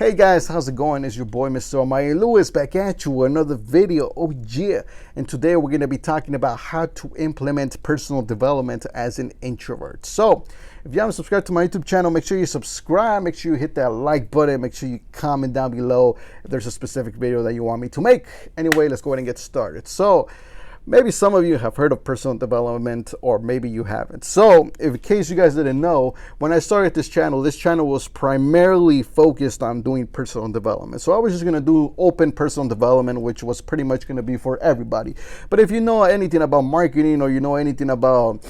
Hey guys, how's it going? It's your boy Mr. Omaya Lewis back at you with another video. Oh yeah, and today we're going to be talking about how to implement personal development as an introvert. So if you haven't subscribed to my YouTube channel, make sure you subscribe, make sure you hit that like button, make sure you comment down below if there's a specific video that you want me to make. Anyway, let's go ahead and get started. So maybe some of you have heard of personal development, or maybe you haven't. So, in case you guys didn't know, when I started this channel was primarily focused on doing personal development. So I was just going to do open personal development, which was pretty much going to be for everybody. But if you know anything about marketing, or you know anything about,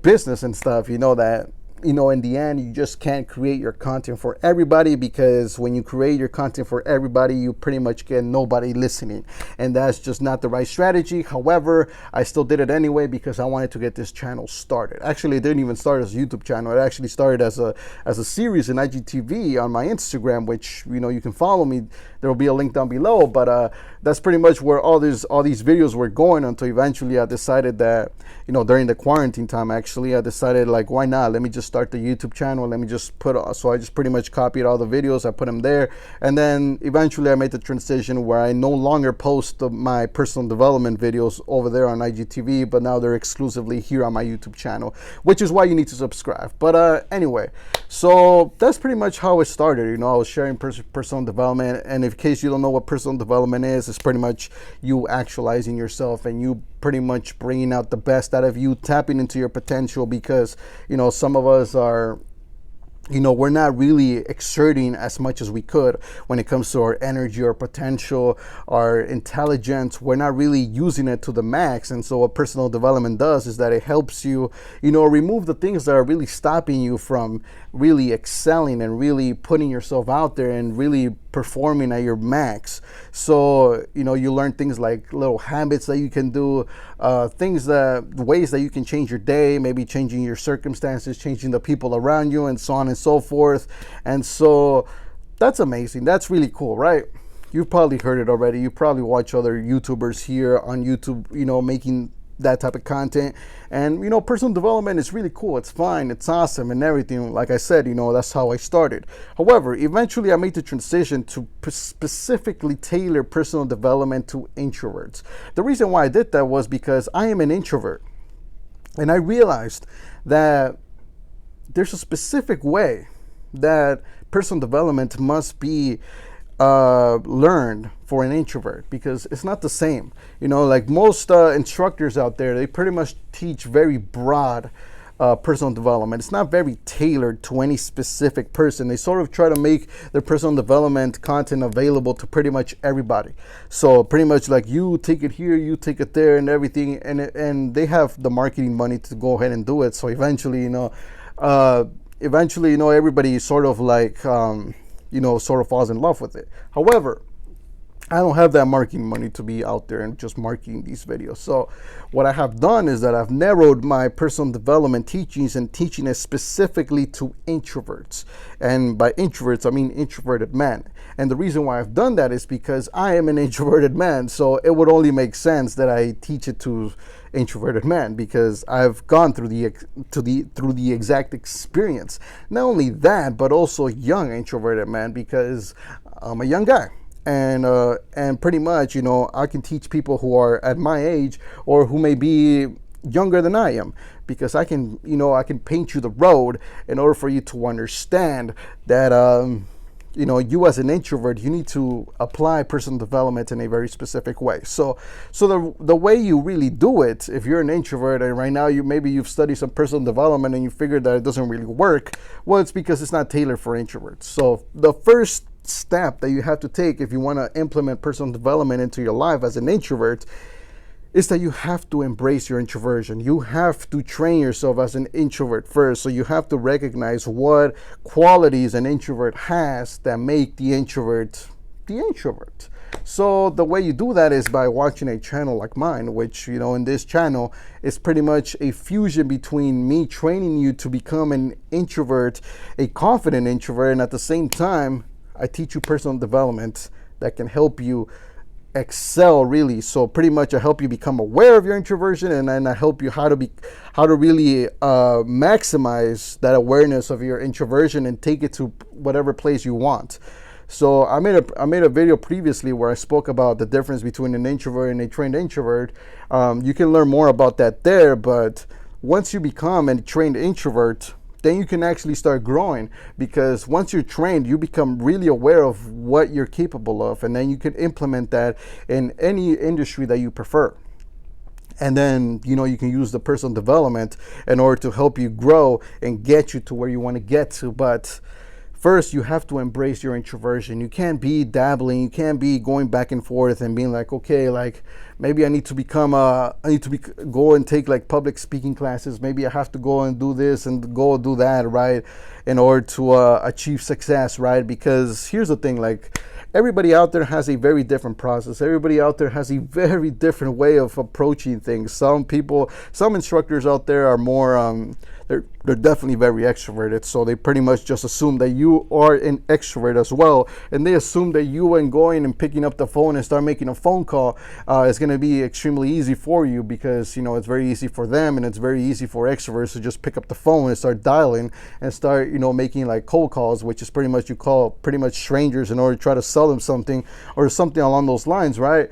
business and stuff, you know that in the end, you just can't create your content for everybody, because when you create your content for everybody, you pretty much get nobody listening. And that's just not the right strategy. However, I still did it anyway because I wanted to get this channel started. Actually, it didn't even start as a YouTube channel. It actually started as a series in IGTV on my Instagram, which, you can follow me. There will be a link down below. But that's pretty much where all these videos were going, until eventually I decided that, during the quarantine time, actually, I decided, like, why not? Let me just start the YouTube channel. Let me just so I just pretty much copied all the videos. I put them there. And then eventually I made the transition where I no longer post my personal development videos over there on IGTV, but now they're exclusively here on my YouTube channel, which is why you need to subscribe. But anyway, so that's pretty much how it started. I was sharing personal development. And in case you don't know what personal development is, it's pretty much you actualizing yourself and you pretty much bringing out the best out of you, tapping into your potential, because some of us are, we're not really exerting as much as we could when it comes to our energy, our potential, our intelligence. We're not really using it to the max. And so what personal development does is that it helps you, remove the things that are really stopping you from really excelling and really putting yourself out there and really performing at your max. So, you learn things like little habits that you can do, ways that you can change your day, maybe changing your circumstances, changing the people around you, and so on and so forth. And so that's amazing. That's really cool, right? You've probably heard it already. You probably watch other YouTubers here on YouTube, making that type of content. And personal development is really cool. It's fine, it's awesome and everything. Like I said, that's how I started. However, eventually I made the transition to specifically tailor personal development to introverts. The reason why I did that was because I am an introvert, and I realized that there's a specific way that personal development must be learned for an introvert, because it's not the same. Like most instructors out there, they pretty much teach very broad personal development. It's not very tailored to any specific person. They sort of try to make their personal development content available to pretty much everybody. So pretty much like, you take it here, you take it there, and everything. And they have the marketing money to go ahead and do it. So eventually, everybody sort of like, sort of falls in love with it. However, I don't have that marketing money to be out there and just marketing these videos. So what I have done is that I've narrowed my personal development teachings and teaching it specifically to introverts. And by introverts, I mean introverted men. And the reason why I've done that is because I am an introverted man. So it would only make sense that I teach it to introverted men, because I've gone through the exact experience. Not only that, but also young introverted men, because I'm a young guy. And pretty much, I can teach people who are at my age or who may be younger than I am, because I can paint you the road in order for you to understand that, you as an introvert, you need to apply personal development in a very specific way. So the way you really do it, if you're an introvert and right now you've studied some personal development and you figured that it doesn't really work, well, it's because it's not tailored for introverts. So the first step that you have to take if you want to implement personal development into your life as an introvert is that you have to embrace your introversion. You have to train yourself as an introvert first. So you have to recognize what qualities an introvert has that make the introvert the introvert. So the way you do that is by watching a channel like mine, which, in this channel is pretty much a fusion between me training you to become an introvert, a confident introvert, and at the same time, I teach you personal development that can help you excel, really. So pretty much I help you become aware of your introversion, and then I help you how to really maximize that awareness of your introversion and take it to whatever place you want. So I made a video previously where I spoke about the difference between an introvert and a trained introvert. You can learn more about that there, but once you become a trained introvert, then you can actually start growing, because once you're trained, you become really aware of what you're capable of, and then you can implement that in any industry that you prefer. And then, you can use the personal development in order to help you grow and get you to where you want to get to. But first, you have to embrace your introversion. You can't be dabbling. You can't be going back and forth and being like, okay, like maybe I need to go and take like public speaking classes. Maybe I have to go and do this and go do that, right? In order to achieve success, right? Because here's the thing, like everybody out there has a very different process. Everybody out there has a very different way of approaching things. Some instructors out there are more, they're definitely very extroverted, so they pretty much just assume that you are an extrovert as well, and they assume that you and going and picking up the phone and start making a phone call is going to be extremely easy for you, because it's very easy for them, and it's very easy for extroverts to just pick up the phone and start dialing and start making like cold calls, which is pretty much you call pretty much strangers in order to try to sell them something or something along those lines, right?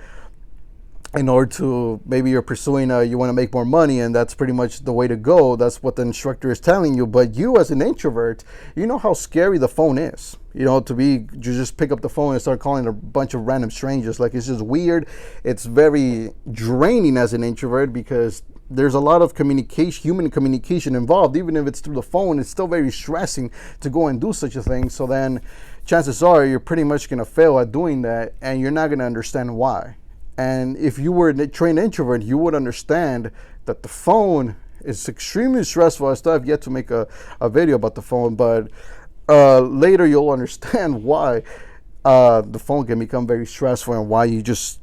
In order to, maybe you're pursuing you want to make more money, and that's pretty much the way to go. That's what the instructor is telling you. But you as an introvert, you know how scary the phone is, you just pick up the phone and start calling a bunch of random strangers. Like, it's just weird. It's very draining as an introvert, because there's a lot of human communication involved. Even if it's through the phone, it's still very stressing to go and do such a thing. So then chances are you're pretty much going to fail at doing that, and you're not going to understand why. And if you were a trained introvert, you would understand that the phone is extremely stressful. I still have yet to make a video about the phone, but later you'll understand why the phone can become very stressful, and why you just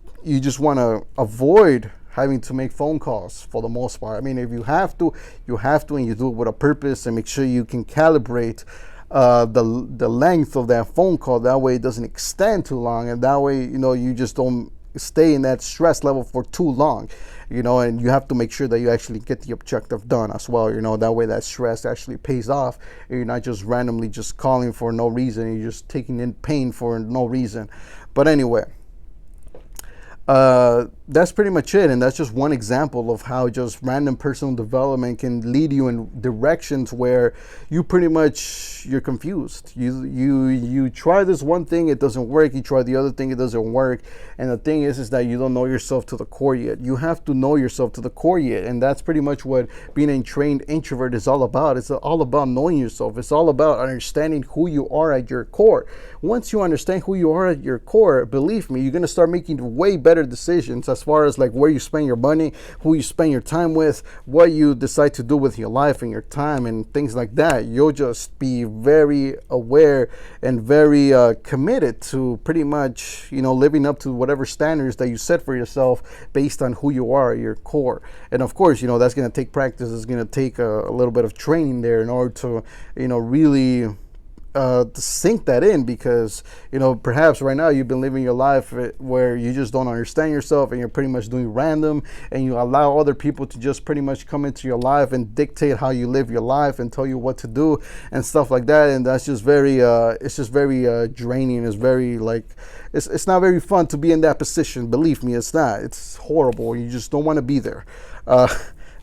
want to avoid having to make phone calls for the most part. I mean, if you have to, and you do it with a purpose, and make sure you can calibrate the length of that phone call. That way it doesn't extend too long, and that way you just don't stay in that stress level for too long, and you have to make sure that you actually get the objective done as well. That way that stress actually pays off, and you're not just randomly just calling for no reason. You're just taking in pain for no reason. But anyway, that's pretty much it, and that's just one example of how just random personal development can lead you in directions where you're confused. You try this one thing, it doesn't work. You try the other thing, it doesn't work. And the thing is that you don't know yourself to the core yet. You have to know yourself to the core yet, and that's pretty much what being a trained introvert is all about. It's all about knowing yourself. It's all about understanding who you are at your core. Once you understand who you are at your core, believe me, you're going to start making way better decisions as far as like where you spend your money, who you spend your time with, what you decide to do with your life and your time, and things like that. You'll just be very aware and very committed to pretty much living up to whatever standards that you set for yourself based on who you are at your core. And of course, that's going to take practice. It's going to take a little bit of training there in order to really to sink that in, because perhaps right now you've been living your life where you just don't understand yourself, and you're pretty much doing random, and you allow other people to just pretty much come into your life and dictate how you live your life and tell you what to do and stuff like that. And that's just very draining. It's very it's not very fun to be in that position. Believe me, it's not. It's horrible. You just don't want to be there.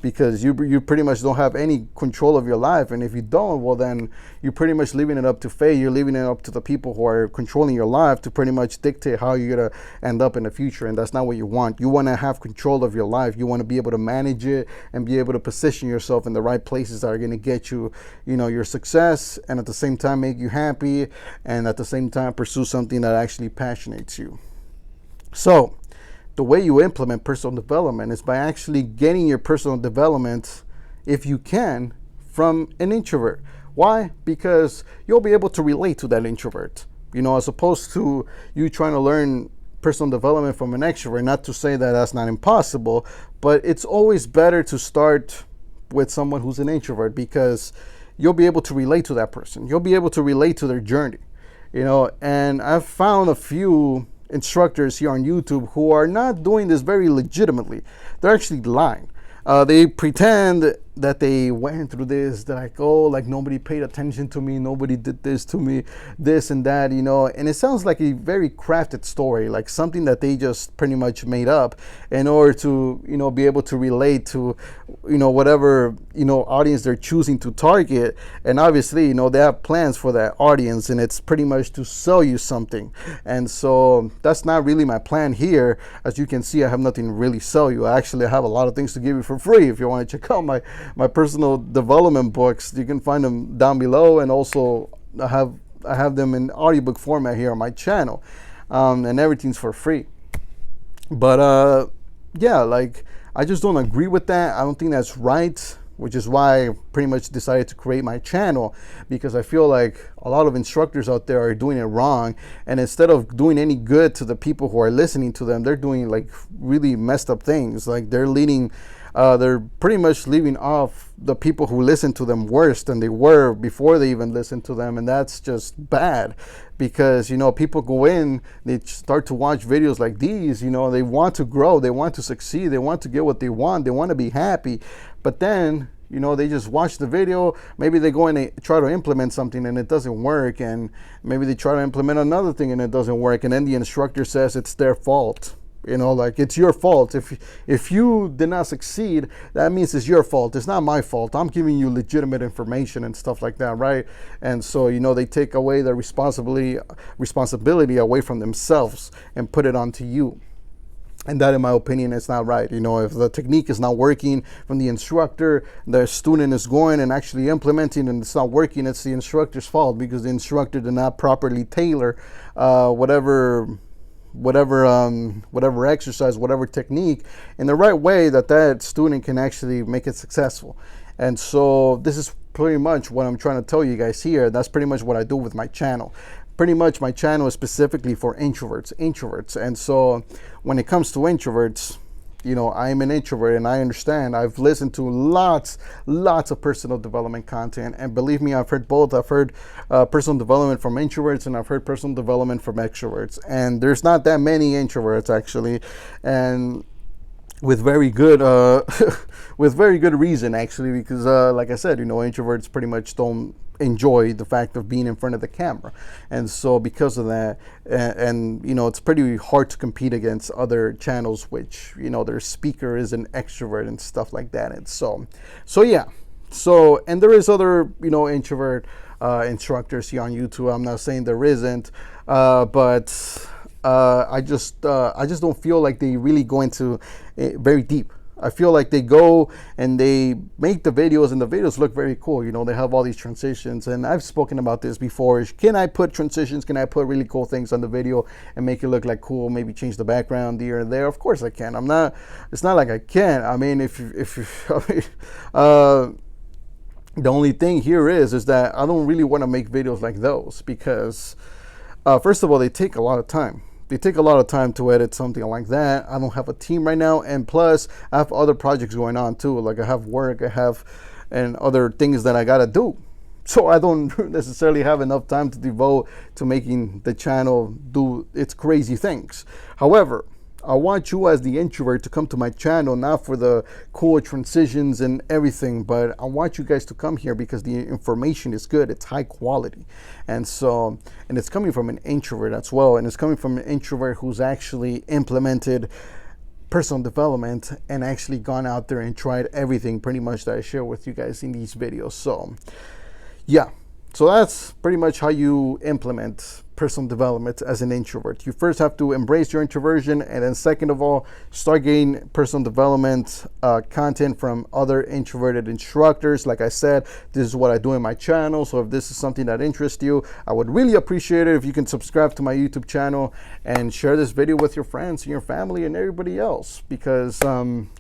Because you pretty much don't have any control of your life. And if you don't, well, then you're pretty much leaving it up to fate. You're leaving it up to the people who are controlling your life to pretty much dictate how you're going to end up in the future. And that's not what you want. You want to have control of your life. You want to be able to manage it and be able to position yourself in the right places that are going to get you, your success, and at the same time make you happy, and at the same time pursue something that actually passionates you. So the way you implement personal development is by actually getting your personal development, if you can, from an introvert. Why? Because you'll be able to relate to that introvert, as opposed to you trying to learn personal development from an extrovert. Not to say that that's not impossible, but it's always better to start with someone who's an introvert, because you'll be able to relate to that person. You'll be able to relate to their journey, and I've found a few instructors here on YouTube who are not doing this very legitimately. They're actually lying. They pretend that they went through this. They're like, oh, like nobody paid attention to me, nobody did this to me, this and that, and it sounds like a very crafted story, like something that they just pretty much made up in order to be able to relate to whatever audience they're choosing to target. And obviously they have plans for that audience, and it's pretty much to sell you something. And so that's not really my plan here. As you can see, I have nothing to really sell you. I actually have a lot of things to give you for free. If you want to check out my personal development books, you can find them down below, and also I have them in audiobook format here on my channel, and everything's for free. But yeah, like I just don't agree with that. I don't think that's right, which is why I pretty much decided to create my channel, because I feel like a lot of instructors out there are doing it wrong, and instead of doing any good to the people who are listening to them, they're doing like really messed up things. Like they're pretty much leaving off the people who listen to them worse than they were before they even listened to them. And that's just bad, because people go in, they start to watch videos like these, they want to grow, they want to succeed, they want to get what they want to be happy. But then they just watch the video, maybe they go in and try to implement something and it doesn't work, and maybe they try to implement another thing and it doesn't work, and then the instructor says it's their fault. Like it's your fault. If you did not succeed, that means it's your fault. It's not my fault. I'm giving you legitimate information and stuff like that, right? And so they take away the responsibility away from themselves and put it onto you. And that, in my opinion, is not right. If the technique is not working from the instructor, the student is going and actually implementing and it's not working, it's the instructor's fault, because the instructor did not properly tailor whatever exercise, whatever technique in the right way that student can actually make it successful. And so this is pretty much what I'm trying to tell you guys here. That's pretty much what I do with my channel. Pretty much my channel is specifically for introverts. And so when it comes to introverts, I'm an introvert, and I understand. I've listened to lots of personal development content, and believe me, I've heard both. I've heard personal development from introverts, and I've heard personal development from extroverts. And there's not that many introverts actually, and with very good with very good reason actually, because like I said, introverts pretty much don't enjoy the fact of being in front of the camera. And so because of that, and it's pretty hard to compete against other channels which their speaker is an extrovert and stuff like that. And so yeah, and there is other introvert instructors here on YouTube. I'm not saying there isn't, but I just don't feel like they really go into very deep. I feel like they go and they make the videos, and the videos look very cool. They have all these transitions, and I've spoken about this before. Can I put transitions? Can I put really cool things on the video and make it look like cool? Maybe change the background here and there. Of course I can. It's not like I can't. I mean, the only thing here is that I don't really want to make videos like those, because first of all, they take a lot of time. They take a lot of time to edit something like that. I don't have a team right now, and plus I have other projects going on too. Like I have work, and other things that I gotta do. So I don't necessarily have enough time to devote to making the channel do its crazy things. However, I want you as the introvert to come to my channel, not for the cool transitions and everything, but I want you guys to come here because the information is good. It's high quality. And it's coming from an introvert as well. And it's coming from an introvert who's actually implemented personal development and actually gone out there and tried everything pretty much that I share with you guys in these videos. So yeah, so that's pretty much how you implement personal development as an introvert. You first have to embrace your introversion, and then second of all, start getting personal development content from other introverted instructors. Like I said, this is what I do in my channel. So if this is something that interests you, I would really appreciate it if you can subscribe to my YouTube channel and share this video with your friends and your family and everybody else, because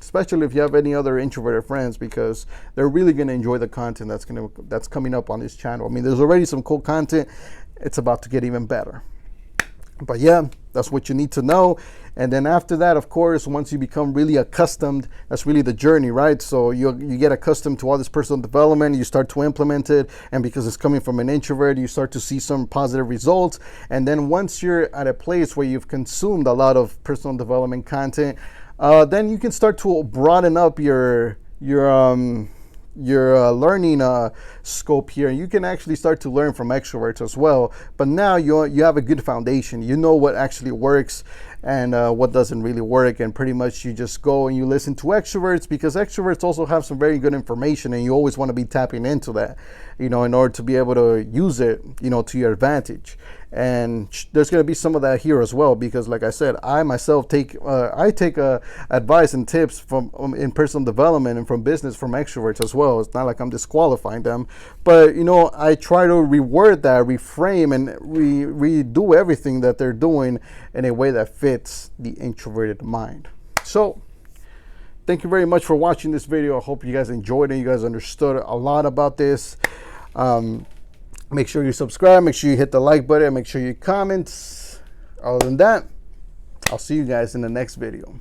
especially if you have any other introverted friends, because they're really going to enjoy the content that's coming up on this channel. I mean, there's already some cool content. It's about to get even better. But yeah, that's what you need to know. And then after that, of course, once you become really accustomed, that's really the journey, right? So you get accustomed to all this personal development, you start to implement it, and because it's coming from an introvert, you start to see some positive results. And then once you're at a place where you've consumed a lot of personal development content, then you can start to broaden up your learning scope here, and you can actually start to learn from extroverts as well. But now you have a good foundation. You know what actually works and what doesn't really work, and pretty much you just go and you listen to extroverts, because extroverts also have some very good information, and you always want to be tapping into that, in order to be able to use it, to your advantage. And there's going to be some of that here as well, because like I said, I myself take advice and tips from in personal development and from business from extroverts as well. It's not like I'm disqualifying them, but I try to reword that, reframe, and redo everything that they're doing in a way that fits the introverted mind. So thank you very much for watching this video. I hope you guys enjoyed it. You guys understood a lot about this. Make sure you subscribe, make sure you hit the like button, make sure you comment. Other than that, I'll see you guys in the next video.